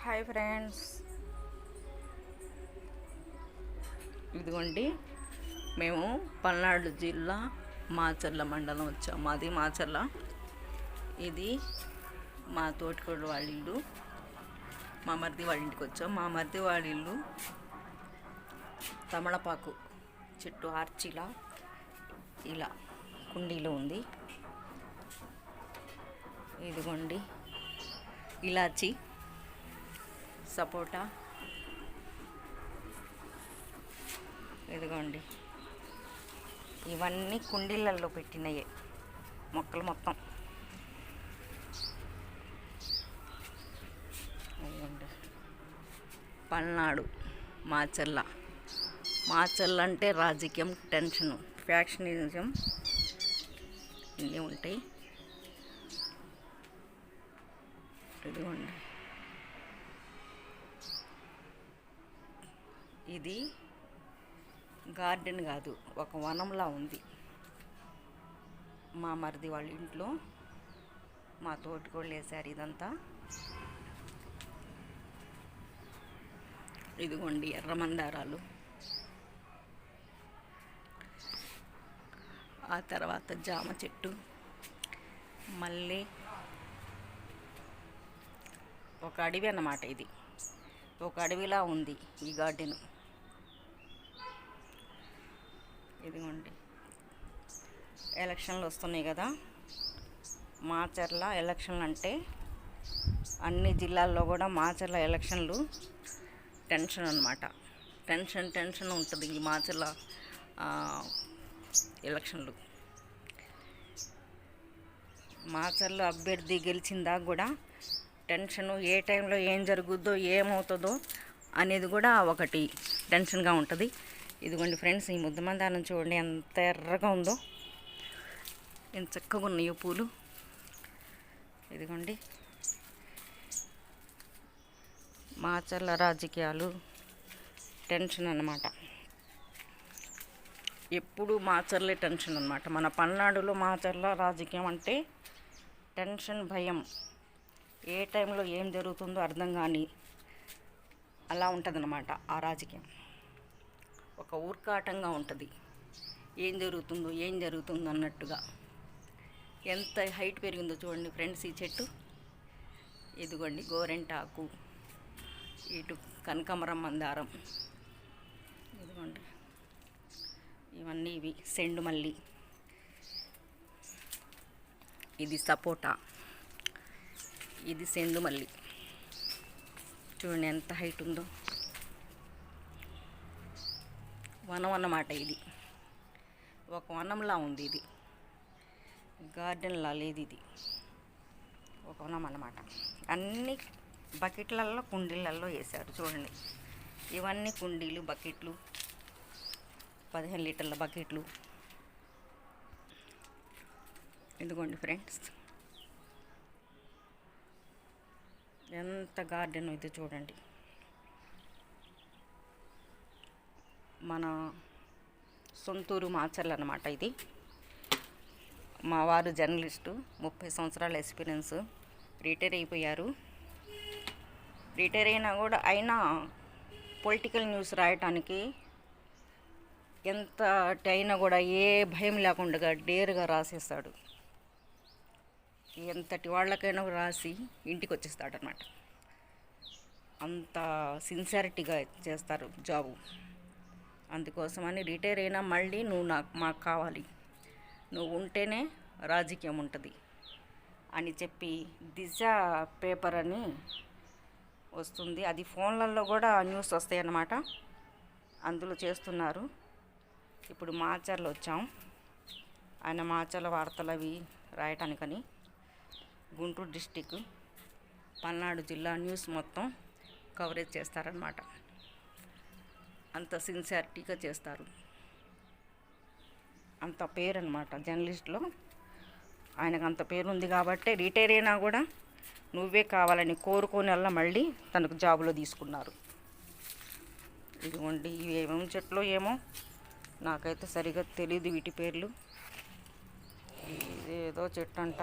Hi friends, ఇదిగోండి మేము పల్నాడు జిల్లా మాచర్ల మండలం వచ్చాం. మాది మాచర్ల. ఇది మా తోటికోడు వాళ్ళ ఇల్లు. మా మరిది వాళ్ళ ఇంటికి వచ్చాం. మా మరిది వాళ్ళ ఇల్లు తమలపాకు చెట్టు ఆర్చిలా ఇలా కుండీలో ఉంది. ఇదిగోండి ఇలాచి, సపోటా, ఇదిగోండి ఇవన్నీ కుండీలలో పెట్టినయే మొక్కలు మొత్తం. ఇదిగోండి పల్నాడు మాచర్ల. మాచర్ల అంటే రాజకీయం, టెన్షను, ఫ్యాక్షనిజం ఇన్ని ఉంటాయి. ఇదిగోండి ఇది గార్డెన్ కాదు, ఒక వనంలా ఉంది. మా మరిది వాళ్ళ ఇంట్లో మా తోటికోళ్ళు వేశారు ఇదంతా. ఇదిగోండి ఎర్ర మందారాలు, ఆ తర్వాత జామ చెట్టు, మళ్ళీ ఒక అడవి అన్నమాట. ఇది ఒక అడవిలా ఉంది ఈ గార్డెన్. ఇదిగోండి ఎలక్షన్లు వస్తున్నాయి కదా. మాచర్ల ఎలక్షన్లు అంటే అన్ని జిల్లాల్లో కూడా మాచర్ల ఎలక్షన్లు టెన్షన్ అన్నమాట. టెన్షన్ ఉంటుంది ఈ మాచర్ల ఎలక్షన్లు. మాచర్ల అభ్యర్థి గెలిచిందా కూడా టెన్షను, ఏ టైంలో ఏం జరుగుద్దో ఏమవుతుందో అనేది కూడా ఒకటి టెన్షన్గా ఉంటుంది. ఇదిగోండి ఫ్రెండ్స్, ఈ ముద్ద మందారం చూడండి ఎంత ఎర్రగా ఉందో, ఎంత చక్కగా ఉన్నాయో పూలు. ఇదిగోండి మాచర్ల రాజకీయాలు టెన్షన్ అన్నమాట. ఎప్పుడు మాచర్లే టెన్షన్ అన్నమాట. మన పల్నాడులో మాచర్ల రాజకీయం అంటే టెన్షన్, భయం, ఏ టైంలో ఏం జరుగుతుందో అర్థం కాని అలా ఉంటుందన్నమాట. ఆ రాజకీయం ఒక ఊర్కాటంగా ఉంటుంది. ఏం జరుగుతుందో అన్నట్టుగా. ఎంత హైట్ పెరిగిందో చూడండి ఫ్రెండ్స్ ఈ చెట్టు. ఇదిగోండి గోరెంటాకు, ఇటు కనకాంబరం, మందారం, ఇదిగోండి ఇవన్నీ ఇవి సెండు మల్లి, ఇది సపోటా, ఇది సెండు మల్లి. చూడండి ఎంత హైట్ ఉందో. వనం అన్నమాట. ఇది ఒక వనంలా ఉంది. ఇది గార్డెన్లా లేదు, ఇది ఒక వనం అన్నమాట. అన్ని బకెట్లలో, కుండీలలో వేశారు చూడండి. ఇవన్నీ కుండీలు, బకెట్లు, 15 లీటర్ల బకెట్లు. ఇదిగోండి ఫ్రెండ్స్ ఎంత గార్డెన్ ఇది చూడండి. మన సొంతూరు మాచర్ల అన్నమాట. ఇది మా వారు జర్నలిస్టు, 30 సంవత్సరాల ఎక్స్పీరియన్స్, రిటైర్ అయిపోయారు. రిటైర్ అయినా పొలిటికల్ న్యూస్ రాయటానికి ఎంత అయినా కూడా ఏ భయం లేకుండా డేర్గా రాసేస్తాడు. ఎంతటి వాళ్ళకైనా రాసి ఇంటికి వచ్చేస్తాడనమాట. అంత సిన్సియారిటీగా చేస్తారు జాబు. అందుకోసమని రిటైర్ అయినా మళ్ళీ నువ్వు మాకు కావాలి, నువ్వు ఉంటేనే రాజకీయం ఉంటుంది అని చెప్పి దిశ పేపర్ అని వస్తుంది. అది ఫోన్లలో కూడా న్యూస్ వస్తాయి అన్నమాట. అందులో చేస్తున్నారు. ఇప్పుడు మాచర్లు వచ్చాం, ఆయన మాచర్ల వార్తలు అవి రాయటానికని. గుంటూరు డిస్టిక్, పల్నాడు జిల్లా న్యూస్ మొత్తం కవరేజ్ చేస్తారనమాట. అంత సిన్సియారిటీగా చేస్తారు. అంత పేరు అనమాట జర్నలిస్ట్లో. ఆయనకు అంత పేరు ఉంది కాబట్టి రిటైర్ అయినా కూడా నువ్వే కావాలని కోరుకొని వల్ల మళ్ళీ తనకు జాబులో తీసుకున్నారు. ఇదిగోండి ఇవి ఏమేమి చెట్లు ఏమో నాకైతే సరిగా తెలియదు వీటి పేర్లు. ఇదేదో చెట్టు అంట.